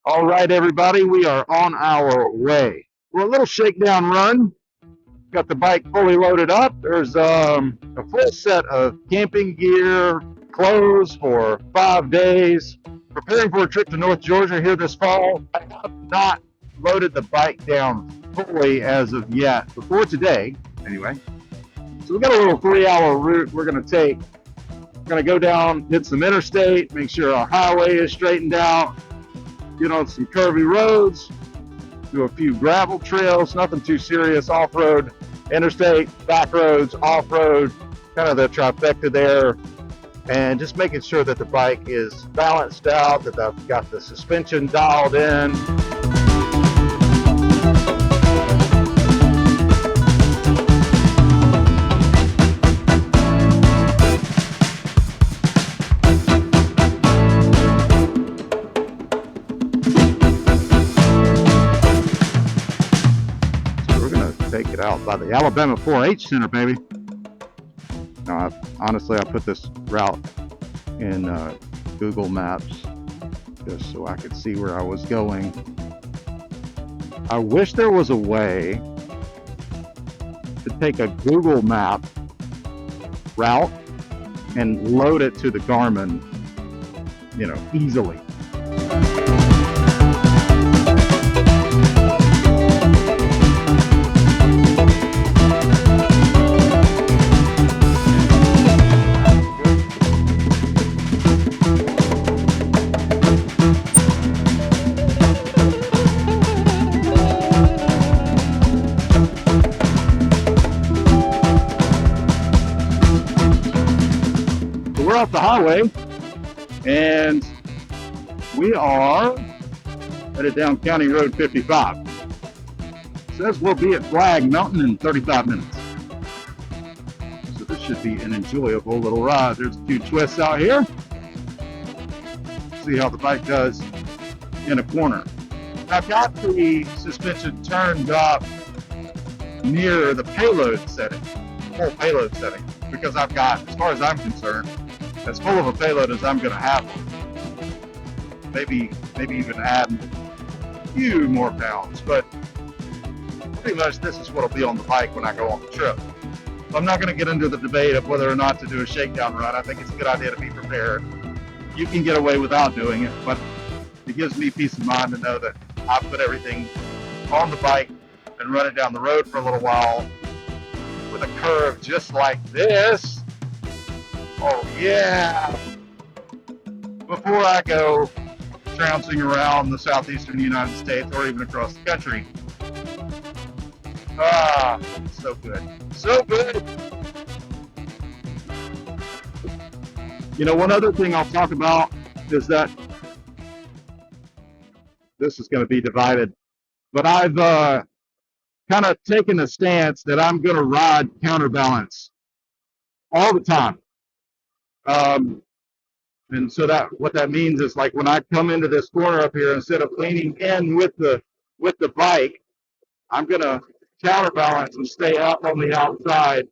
All right, everybody, we are on our way. We're a little shakedown run. Got the bike fully loaded up. There's a full set of camping gear, clothes for 5 days. Preparing for a trip to North Georgia here this fall. I have not loaded the bike down fully as of yet, before today, anyway. So we got a little 3-hour route we're going to take. We're going to go down, hit some interstate, make sure our highway is straightened out, get on some curvy roads, do a few gravel trails, nothing too serious, off-road, interstate, back roads, off-road, kind of the trifecta there, and just making sure that the bike is balanced out, that I've got the suspension dialed in. Take it out by the Alabama 4-H Center, baby. Now, honestly, I put this route in Google Maps just so I could see where I was going. I wish there was a way to take a Google Map route and load it to the Garmin, easily. We're off the highway and we are headed down County Road 55. It says we'll be at Flagg Mountain in 35 minutes. So this should be an enjoyable little ride. There's a few twists out here. See how the bike does in a corner. I've got the suspension turned up near the payload setting, full payload setting, because I've got, as far as I'm concerned, as full of a payload as I'm going to have. Maybe even add a few more pounds, but pretty much this is what will be on the bike when I go on the trip. So I'm not going to get into the debate of whether or not to do a shakedown run. I think it's a good idea to be prepared. You can get away without doing it, but it gives me peace of mind to know that I put everything on the bike and run it down the road for a little while with a curve just like this. Oh yeah! Before I go trouncing around the southeastern United States or even across the country. Ah, so good. So good! One other thing I'll talk about is that this is going to be divided, but I've kind of taken a stance that I'm going to ride counterbalance all the time. And so what that means is, like, when I come into this corner up here, instead of leaning in with the bike, I'm gonna counterbalance and stay up on the outside.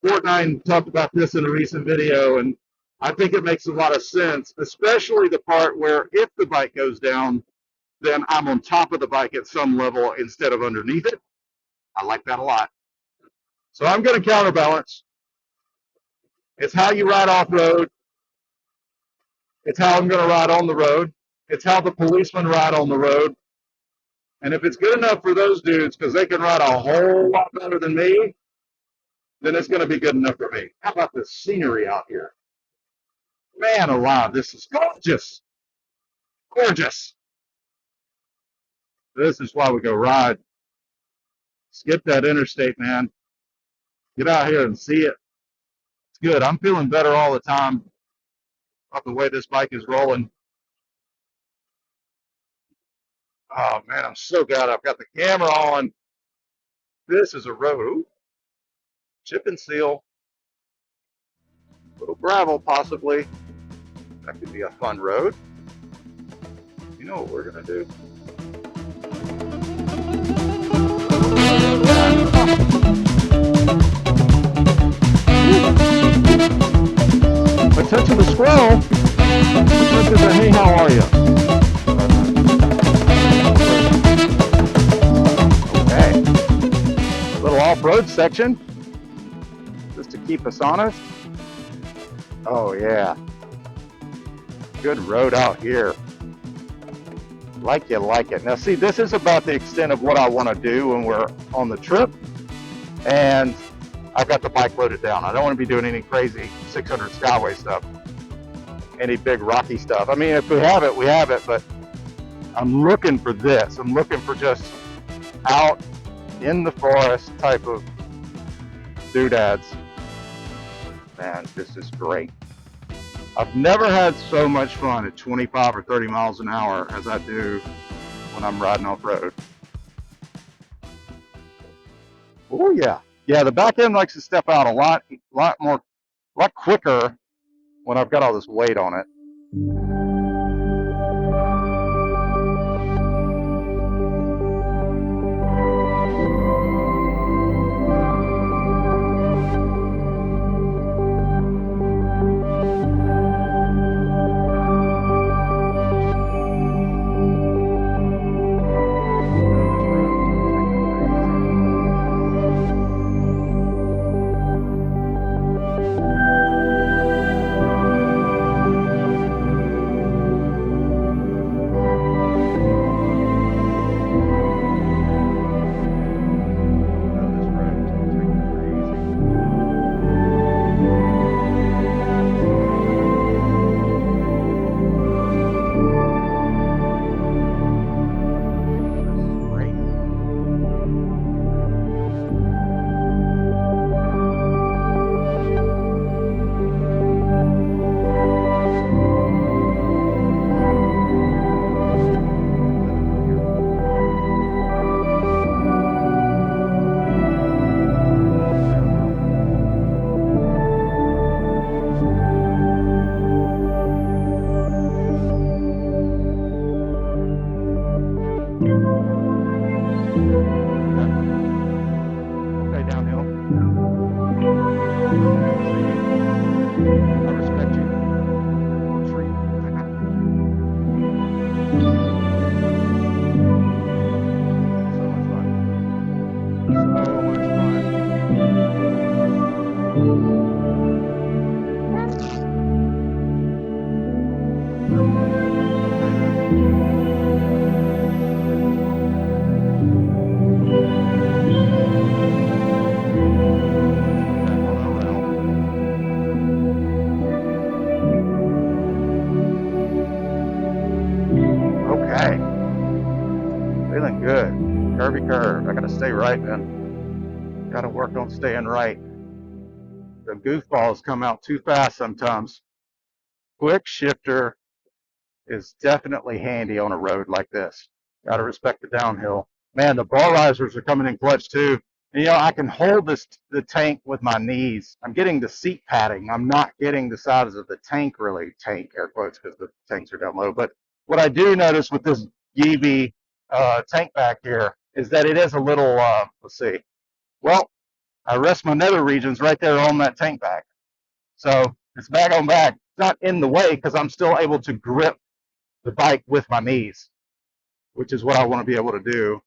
Fortnite talked about this in a recent video, and I think it makes a lot of sense, especially the part where if the bike goes down, then I'm on top of the bike at some level instead of underneath it. I like that a lot. So I'm gonna counterbalance. It's how you ride off-road. It's how I'm going to ride on the road. It's how the policemen ride on the road. And if it's good enough for those dudes, because they can ride a whole lot better than me, then it's going to be good enough for me. How about the scenery out here? Man alive, this is gorgeous. Gorgeous. This is why we go ride. Skip that interstate, man. Get out here and see it. It's good. I'm feeling better all the time about the way this bike is rolling. Oh man, I'm so glad I've got the camera on. This is a road. Ooh. Chip and seal. Little gravel possibly. That could be a fun road. You know what we're gonna do? A touch of the squirrel, a touch of the hey, how are you? road section, just to keep us honest. Oh yeah, good road out here. Like you like it. Now see, this is about the extent of what I want to do when we're on the trip, and I've got the bike loaded down. I don't want to be doing any crazy 600 Skyway stuff, any big rocky stuff. I mean, if we have it, we have it, but I'm looking for this. I'm looking for just out in the forest type of doodads. Man, this is great. I've never had so much fun at 25 or 30 miles an hour as I do when I'm riding off-road. Oh yeah. Yeah, the back end likes to step out a lot quicker when I've got all this weight on it. Feeling good. Curvy curve. I gotta stay right, man. Gotta work on staying right. The goofballs come out too fast sometimes. Quick shifter is definitely handy on a road like this. Gotta respect the downhill. Man, the ball risers are coming in clutch too. And, you know, I can hold the tank with my knees. I'm getting the seat padding. I'm not getting the sides of the tank really. Tank, air quotes, because the tanks are down low. But what I do notice with this Yeevee tank back here is that it is a little, let's see. Well, I rest my nether regions right there on that tank back. So it's back on back. It's not in the way because I'm still able to grip the bike with my knees, which is what I want to be able to do.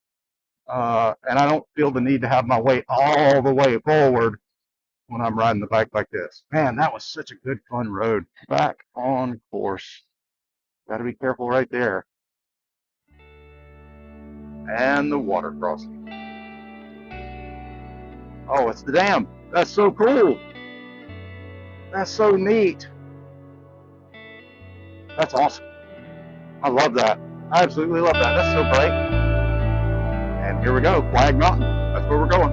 And I don't feel the need to have my weight all the way forward when I'm riding the bike like this. Man, that was such a good, fun road. Back on course. Got to be careful right there. And the water crossing. Oh, it's the dam. That's so cool. That's so neat. That's awesome. I love that. I absolutely love that. That's so great. And here we go, Flagg Mountain. That's where we're going.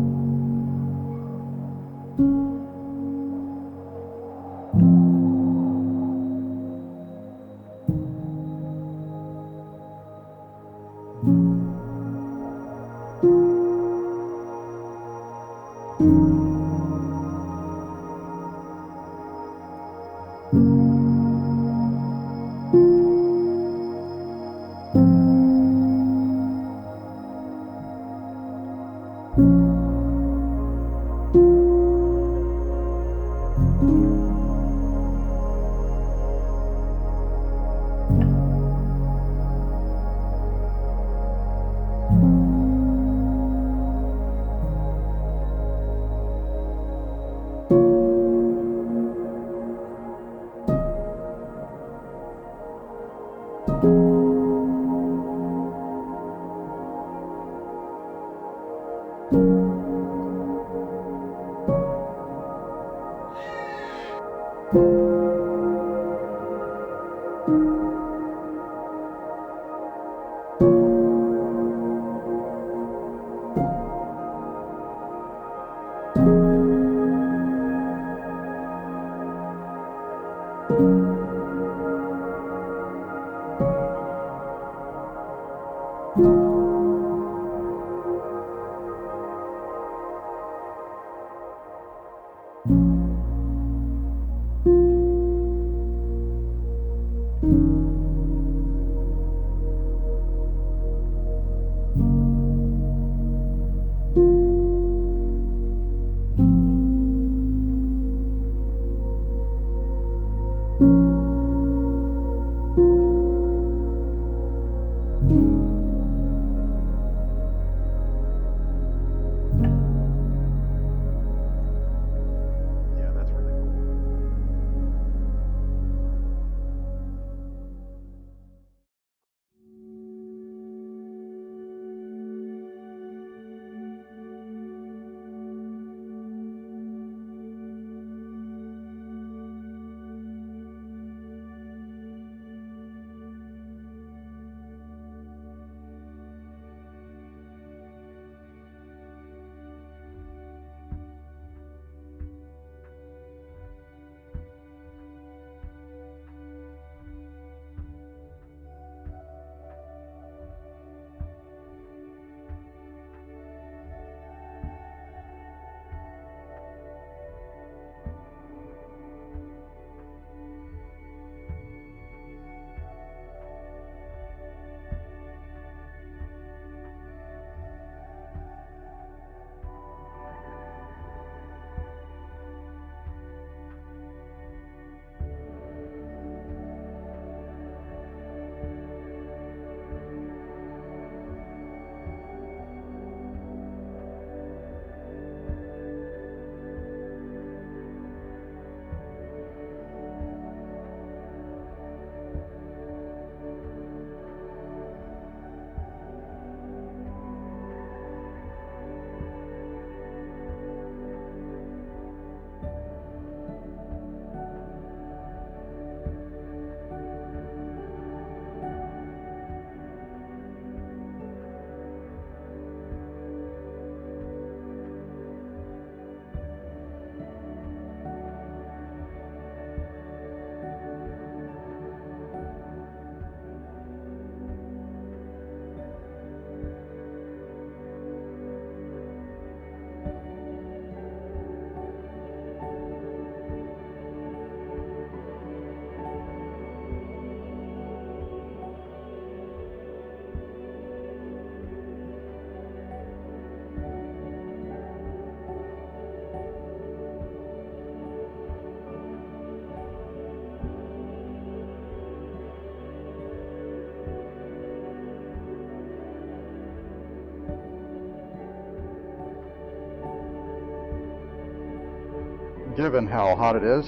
Given how hot it is,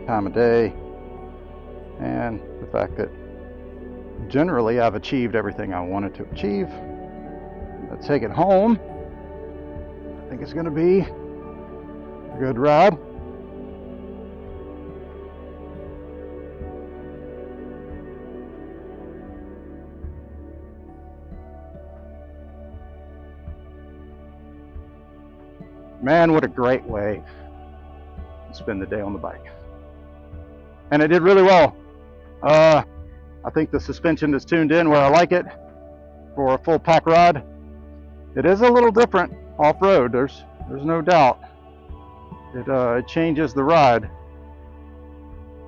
time of day, and the fact that generally I've achieved everything I wanted to achieve, let's take it home. I think it's going to be a good ride. Man, what a great way to spend the day on the bike. And it did really well. I think the suspension is tuned in where I like it for a full pack ride. It is a little different off-road, there's no doubt. It changes the ride.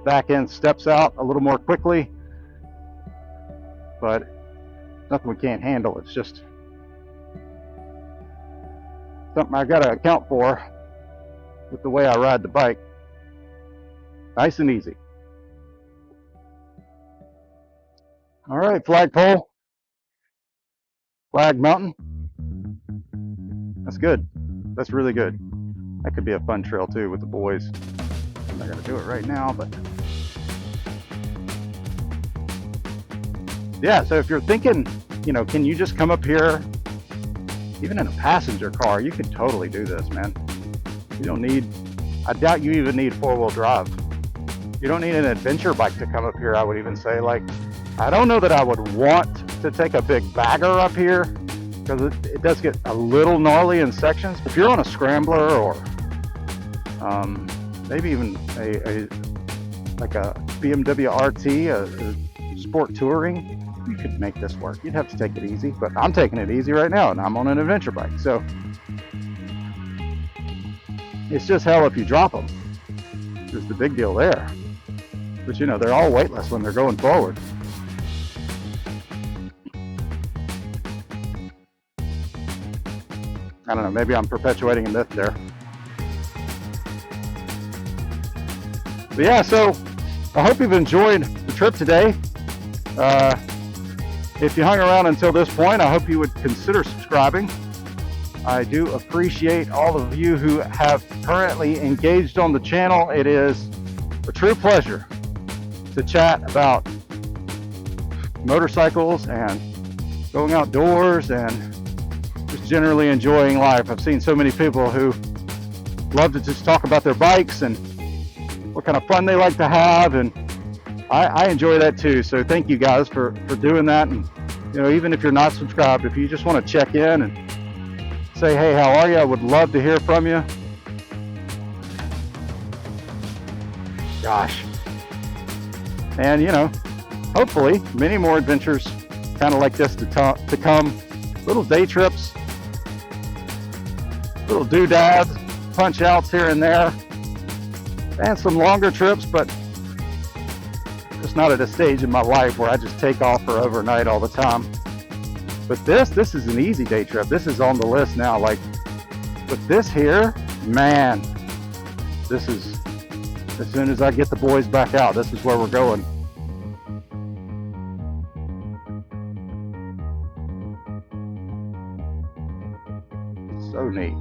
Back end steps out a little more quickly, but nothing we can't handle. It's just something I gotta account for with the way I ride the bike. Nice and easy. All right, flagpole, Flagg Mountain. That's good. That's really good. That could be a fun trail too with the boys. I'm not gonna do it right now, but yeah. So if you're thinking, you know, can you just come up here, even in a passenger car, you could totally do this, man. You don't need, I doubt you even need four-wheel drive. You don't need an adventure bike to come up here, I would even say. Like, I don't know that I would want to take a big bagger up here because it does get a little gnarly in sections. If you're on a scrambler or maybe even like a BMW RT, a sport touring, you could make this work. You'd have to take it easy, but I'm taking it easy right now, and I'm on an adventure bike. So it's just hell if you drop them. Is the big deal there. But you know, they're all weightless when they're going forward. I don't know, maybe I'm perpetuating a myth there. But yeah, so I hope you've enjoyed the trip today. If you hung around until this point, I hope you would consider subscribing. I do appreciate all of you who have currently engaged on the channel. It is a true pleasure to chat about motorcycles and going outdoors and just generally enjoying life. I've seen so many people who love to just talk about their bikes and what kind of fun they like to have, and I enjoy that too. So thank you guys for doing that. And you know, even if you're not subscribed, if you just want to check in and say, hey, how are you? I would love to hear from you. Gosh. And you know, hopefully many more adventures kind of like this to come. Little day trips, little doodads, punch outs here and there, and some longer trips, but just not at a stage in my life where I just take off for overnight all the time. But this is an easy day trip. This is on the list now. Like, but this here, man, this is, as soon as I get the boys back out, this is where we're going. So neat.